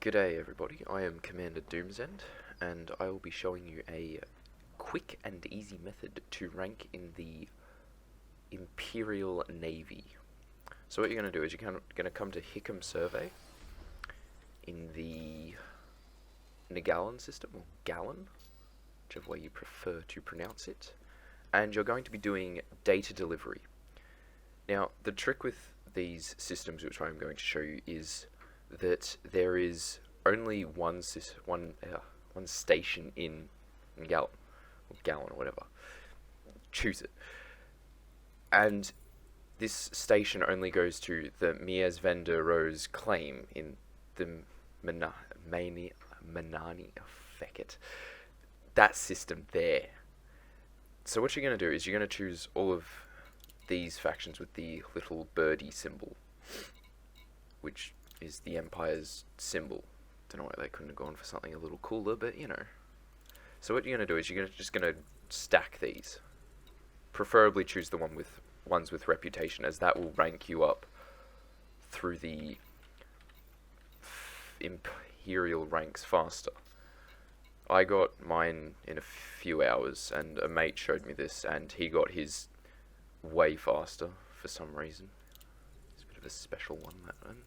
G'day everybody, I am Commander Doomsend, and I will be showing you a quick and easy method to rank in the Imperial Navy. So what you're going to do is you're going to come to Hickam Survey in the Ngalinn system, or Ngalinn, whichever way you prefer to pronounce it, and you're going to be doing data delivery. Now, the trick with these systems, which I'm going to show you, is that there is only one station in Ngalinn, or Gallon, or whatever. Choose it. And this station only goes to the Mies van der Rohe's claim in the Mainani, feck it. That system there. So what you're going to do is you're going to choose all of these factions with the little birdie symbol, which is the Empire's symbol. Don't know why they couldn't have gone for something a little cooler, but you know. So what you're going to do is you're just going to stack these. Preferably choose the ones with reputation, as that will rank you up through the Imperial ranks faster. I got mine in a few hours, and a mate showed me this, and he got his way faster for some reason. It's a bit of a special one, that one.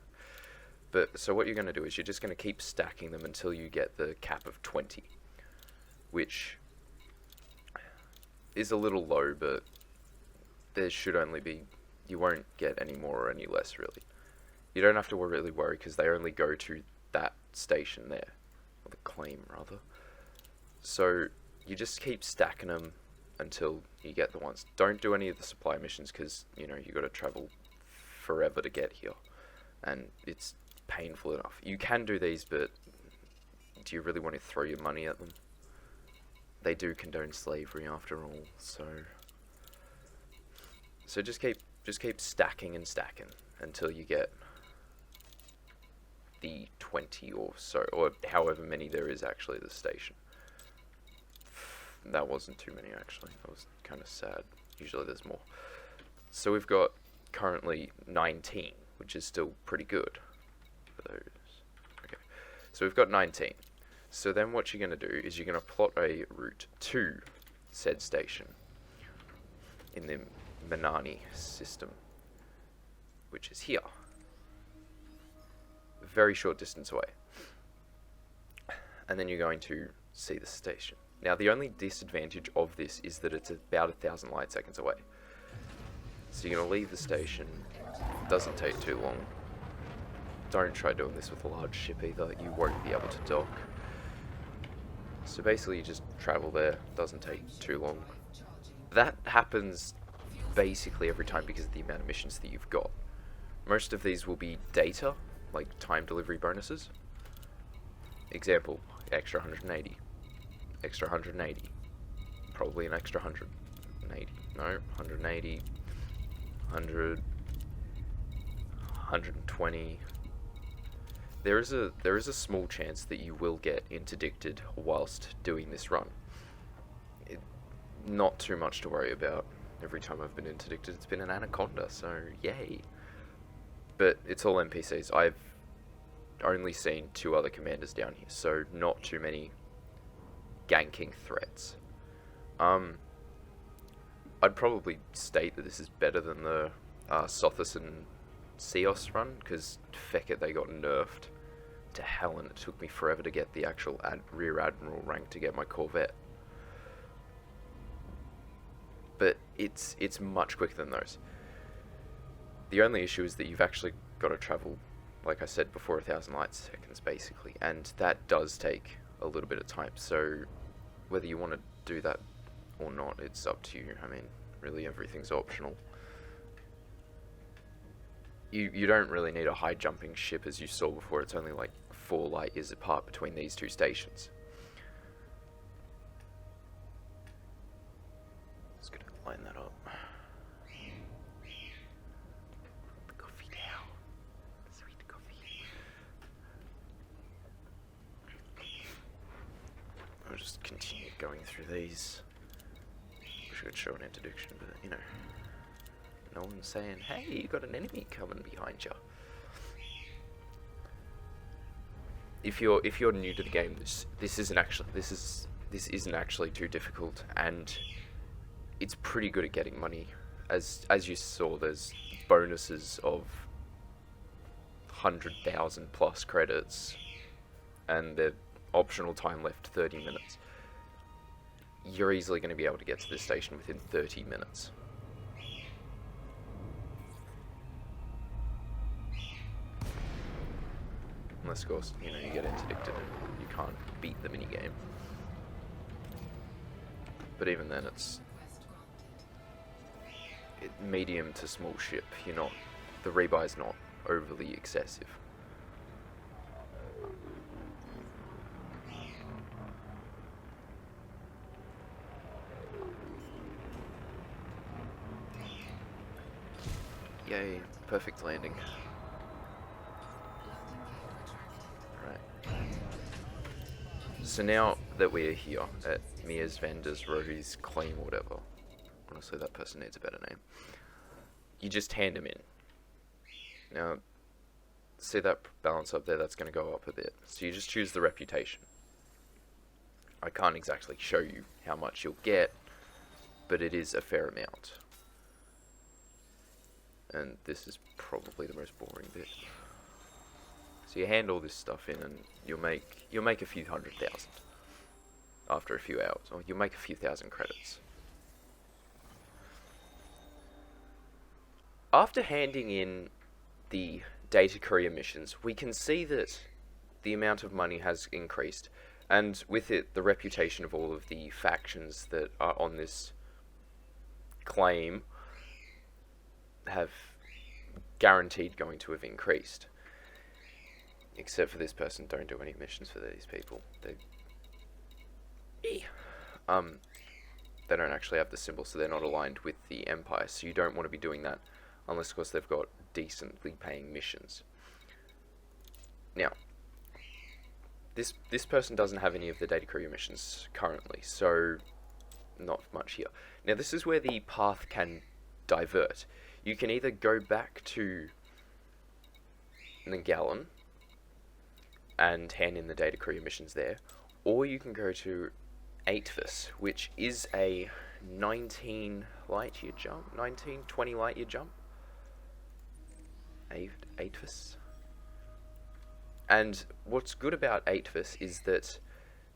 But so what you're going to do is you're just going to keep stacking them until you get the cap of 20, which is a little low, but there should only be, you won't get any more or any less really. You don't have to really worry because they only go to that station there, or the claim rather. So you just keep stacking them until you get the ones. Don't do any of the supply missions because, you know, you got to travel forever to get here, and it's painful enough. You can do these, but do you really want to throw your money at them? They do condone slavery after all, so just keep stacking and stacking until you get the 20 or so, or however many there is actually at the station. That wasn't too many actually. That was kind of sad. Usually there's more. So we've got currently 19, which is still pretty good. Okay, so we've got 19. So then what you're going to do is you're going to plot a route to said station in the Mainani system, which is here. A very short distance away. And then you're going to see the station. Now the only disadvantage of this is that it's about 1,000 light seconds away. So you're going to leave the station. It doesn't take too long. Don't try doing this with a large ship either, you won't be able to dock. So basically you just travel there, doesn't take too long. That happens basically every time because of the amount of missions that you've got. Most of these will be data, like time delivery bonuses. Example, extra 180. Extra 180. Probably an extra 180. No, 180. 100. 120. There is a small chance that you will get interdicted whilst doing this run. Not too much to worry about. Every time I've been interdicted, it's been an anaconda, so yay. But it's all NPCs. I've only seen 2 other commanders down here, so not too many ganking threats. I'd probably state that this is better than the Sothis and Seos run, because feck it, they got nerfed to hell, and it took me forever to get the actual Rear Admiral rank to get my Corvette. But it's much quicker than those. The only issue is that you've actually got to travel, like I said before, 1,000 light seconds basically, and that does take a little bit of time. So whether you want to do that or not, it's up to you. I mean, really everything's optional. You don't really need a high jumping ship, as you saw before. It's only like 4 light years apart between these 2 stations. Just gonna line that up. The coffee now. Sweet coffee. I'll just continue going through these. Wish I could show an interdiction, but you know. No one's saying, hey, you got an enemy coming behind you. if you're new to the game, this isn't actually too difficult, and it's pretty good at getting money. As you saw, there's bonuses of 100,000 plus credits, and the optional time left 30 minutes. You're easily going to be able to get to this station within 30 minutes. Unless, of course, you get interdicted and you can't beat the minigame. But even then, it's medium to small ship. The rebuy's not overly excessive. Yay, perfect landing. Right. So now that we're here at Mia's Vendor's Rohi's Claim or whatever, honestly that person needs a better name, you just hand him in. Now, see that balance up there? That's going to go up a bit. So you just choose the reputation. I can't exactly show you how much you'll get, but it is a fair amount. And this is probably the most boring bit. So you hand all this stuff in, and you'll make a few 100,000 after a few hours, or you'll make a few thousand credits. After handing in the data courier missions, we can see that the amount of money has increased, and with it, the reputation of all of the factions that are on this claim have guaranteed going to have increased. Except for this person, don't do any missions for these people. They don't actually have the symbol, so they're not aligned with the Empire, so you don't want to be doing that unless, of course, they've got decently paying missions. Now, this person doesn't have any of the data courier missions currently, so not much here. Now, this is where the path can divert. You can either go back to Ngalinn and hand in the data courier missions there, or you can go to Aitvas, which is a 19 light year jump, 20 light year jump. Aitvas. And what's good about Aitvas is that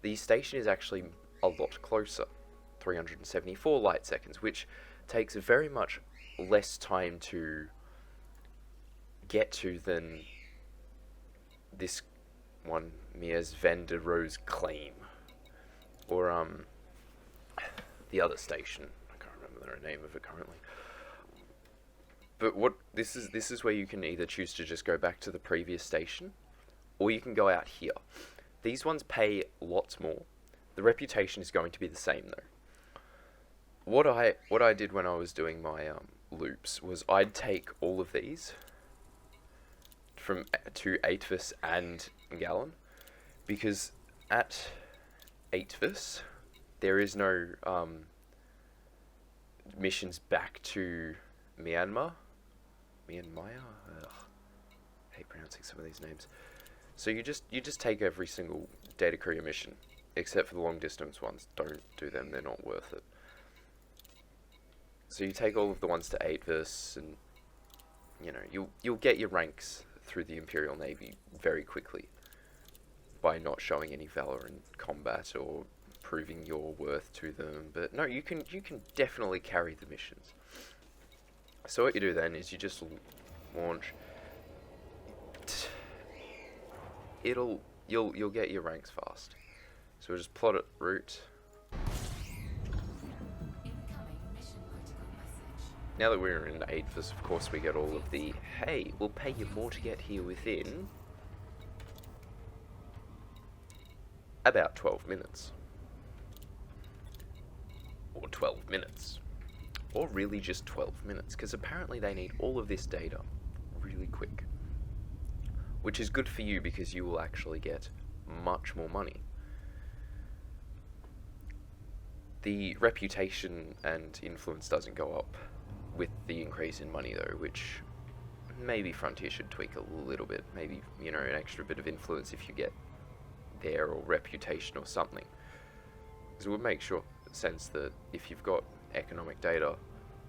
the station is actually a lot closer, 374 light seconds, which takes very much less time to get to than this one, Mia's Vendor's Claim, or the other station. I can't remember the name of it currently. But what this is where you can either choose to just go back to the previous station, or you can go out here. These ones pay lots more. The reputation is going to be the same though. What I did when I was doing my loops was I'd take all of these to Aitvas and Ngalinn, because at Aitvas there is no missions back to Myanmar. Ugh. I hate pronouncing some of these names. So you just take every single data courier mission, except for the long distance ones. Don't do them; they're not worth it. So you take all of the ones to Aitvas, and you'll get your ranks through the Imperial Navy very quickly by not showing any valor in combat or proving your worth to them. But no, you can definitely carry the missions. So what you do then is you just launch. You'll get your ranks fast. So we'll just plot it route. Now that we're in Aitvas, of course, we get all of the, hey, we'll pay you more to get here within about 12 minutes. Or 12 minutes. Or really just 12 minutes, because apparently they need all of this data really quick. Which is good for you, because you will actually get much more money. The reputation and influence doesn't go up with the increase in money though, which maybe Frontier should tweak a little bit. Maybe, an extra bit of influence if you get there, or reputation or something. Because it would make sense that if you've got economic data,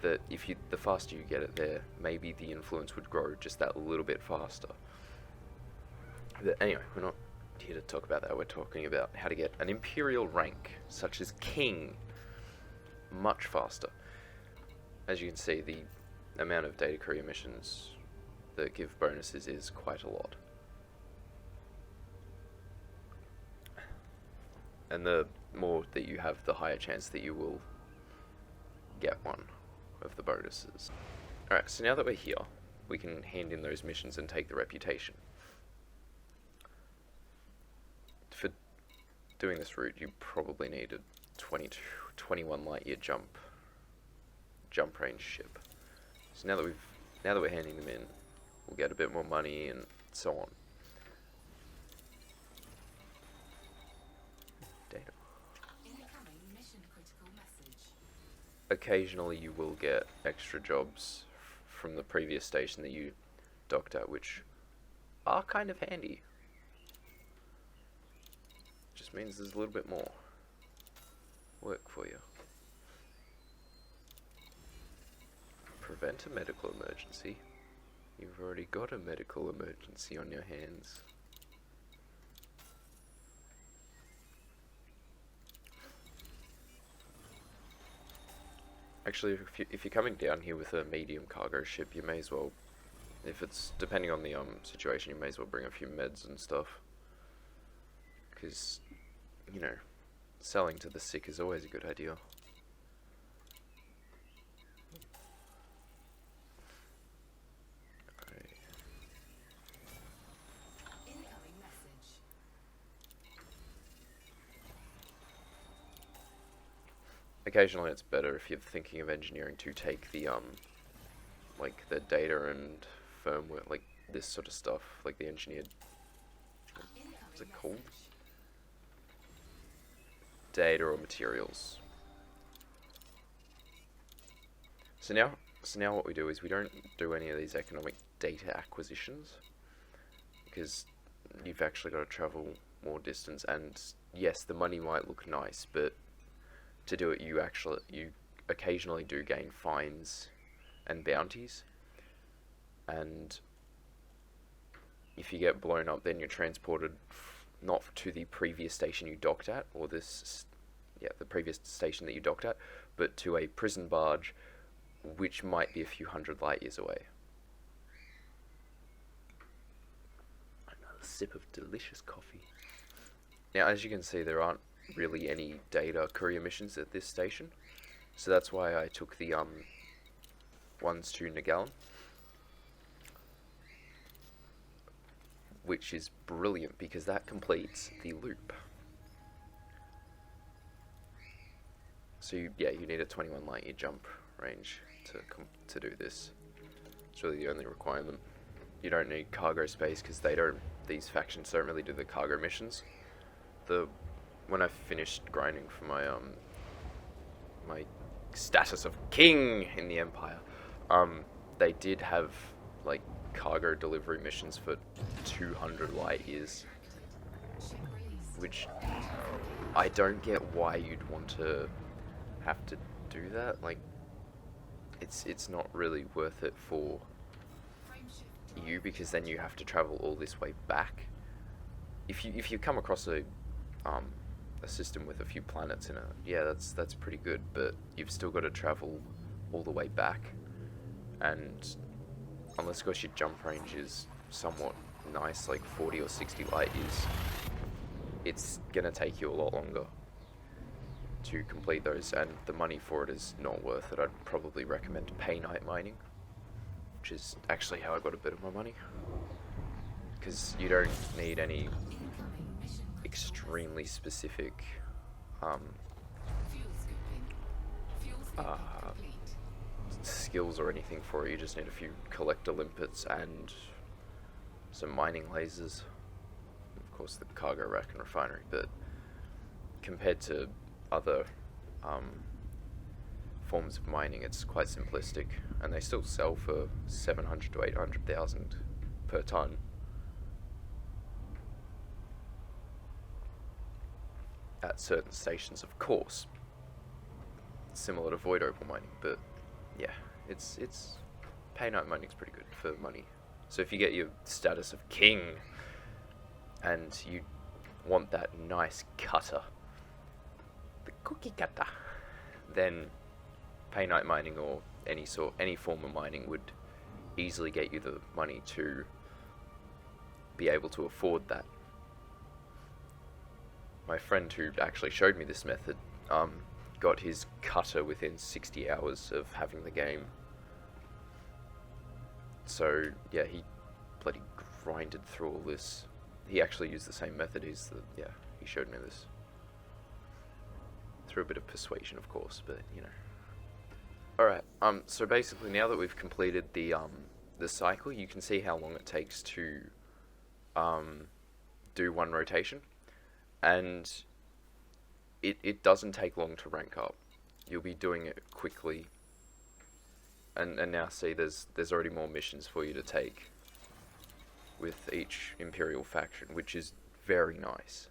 that the faster you get it there, maybe the influence would grow just that little bit faster. But anyway, we're not here to talk about that. We're talking about how to get an imperial rank, such as king, much faster. As you can see, the amount of data courier missions that give bonuses is quite a lot. And the more that you have, the higher chance that you will get one of the bonuses. Alright, so now that we're here, we can hand in those missions and take the reputation. For doing this route, you probably need a 21 light year jump range ship. So now that we're handing them in, we'll get a bit more money and so on. Data. Occasionally you will get extra jobs from the previous station that you docked at, which are kind of handy. Just means there's a little bit more work for you. Prevent a medical emergency. You've already got a medical emergency on your hands. Actually, if you're coming down here with a medium cargo ship, you may as well, if it's depending on the situation, you may as well bring a few meds and stuff. Because, you know, selling to the sick is always a good idea. Occasionally it's better if you're thinking of engineering to take the like the data and firmware, like this sort of stuff, like the engineered, what's it called? Data or materials. So now what we do is we don't do any of these economic data acquisitions, because you've actually got to travel more distance, and yes, the money might look nice, but to do it you occasionally do gain fines and bounties, and if you get blown up, then you're transported not to the previous station you docked at, or the previous station that you docked at, but to a prison barge which might be a few hundred light years away. Another sip of delicious coffee. Now, as you can see, there aren't really any data courier missions at this station, so that's why I took the ones to Ngalinn, which is brilliant because that completes the loop. So you need a 21 light year jump range to do this. It's really the only requirement. You don't need cargo space because these factions don't really do the cargo missions. When I finished grinding for my my status of king in the Empire, they did have like cargo delivery missions for 200 light years, which I don't get why you'd want to have to do that. Like, it's not really worth it for you, because then you have to travel all this way back. If you come across a system with a few planets in it, yeah, that's pretty good, but you've still got to travel all the way back, and unless of course your jump range is somewhat nice, like 40 or 60 light years, it's gonna take you a lot longer to complete those, and the money for it is not worth it. I'd probably recommend pay night mining, which is actually how I got a bit of my money, because you don't need any extremely specific skills or anything for it. You just need a few collector limpets and some mining lasers, of course the cargo rack and refinery, but compared to other forms of mining, it's quite simplistic, and they still sell for 700 to 800,000 per ton. at certain stations, of course, similar to void opal mining. But yeah, it's pay night mining's pretty good for money. So if you get your status of king and you want that nice cutter, the cookie cutter, then pay night mining or any form of mining would easily get you the money to be able to afford that. My friend who actually showed me this method got his cutter within 60 hours of having the game. So yeah, he bloody grinded through all this. He actually used the same method. He showed me this through a bit of persuasion, of course, but you know. Alright, so basically now that we've completed the cycle, you can see how long it takes to do one rotation, and it doesn't take long to rank up. You'll be doing it quickly, and now see there's already more missions for you to take with each Imperial faction, which is very nice.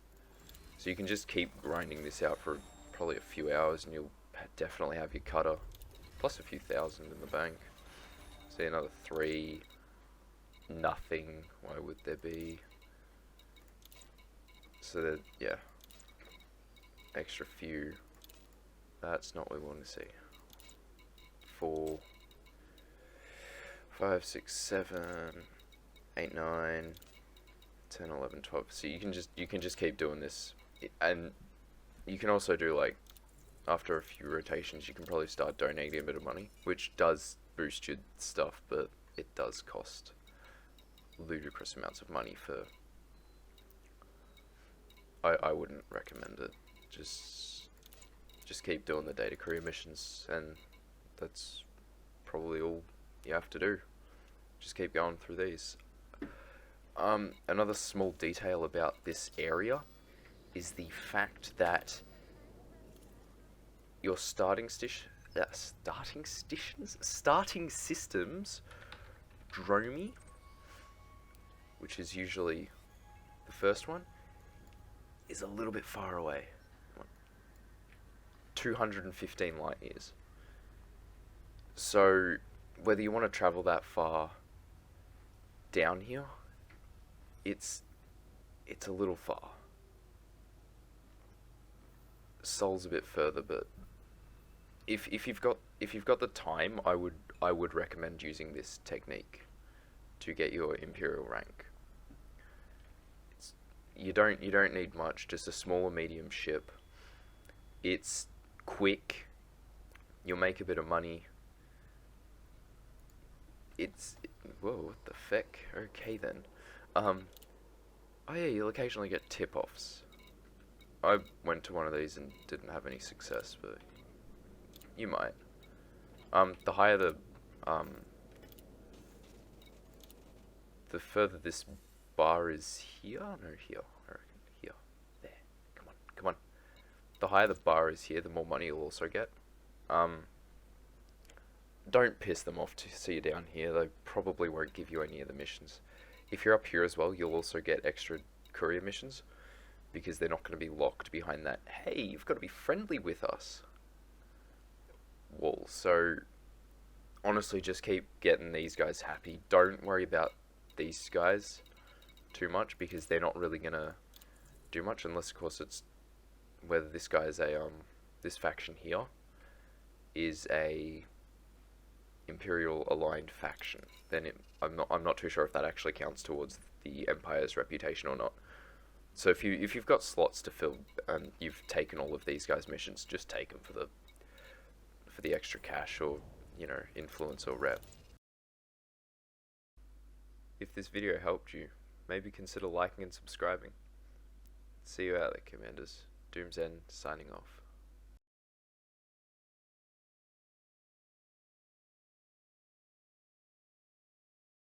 So you can just keep grinding this out for probably a few hours and you'll definitely have your cutter, plus a few thousand in the bank. See, another 3, nothing, why would there be? So that, yeah, extra few, that's not what we want to see. 4, 5, 6, 7, 8, 9, 10, 11, 12. So you can just keep doing this, and you can also do, like, after a few rotations, you can probably start donating a bit of money, which does boost your stuff, but it does cost ludicrous amounts of money for. I wouldn't recommend it. Just keep doing the data career missions, and that's probably all you have to do. Just keep going through these. Another small detail about this area is the fact that your starting systems, Dromi, which is usually the first one, is a little bit far away. 215 light years. So whether you want to travel that far down here, it's a little far. Sol's a bit further, but if you've got the time, I would recommend using this technique to get your Imperial rank. You don't need much, just a small or medium ship. It's quick. You'll make a bit of money. Whoa, what the feck? Okay then. Oh yeah, you'll occasionally get tip-offs. I went to one of these and didn't have any success, but you might. The higher the further this bar is here. No, here. I reckon here. There. Come on. The higher the bar is here, the more money you'll also get. Don't piss them off to see you down here. They probably won't give you any of the missions. If you're up here as well, you'll also get extra courier missions, because they're not going to be locked behind that, hey, you've got to be friendly with us, wall. So honestly, just keep getting these guys happy. Don't worry about these guys too much, because they're not really going to do much, unless of course it's whether this guy is a this faction here is a Imperial aligned faction. Then I'm not too sure if that actually counts towards the Empire's reputation or not. So if you've got slots to fill and you've taken all of these guys' missions, just take them for the extra cash, or influence or rep. If this video helped you, maybe consider liking and subscribing. See you out there, Commanders. Doom's End signing off.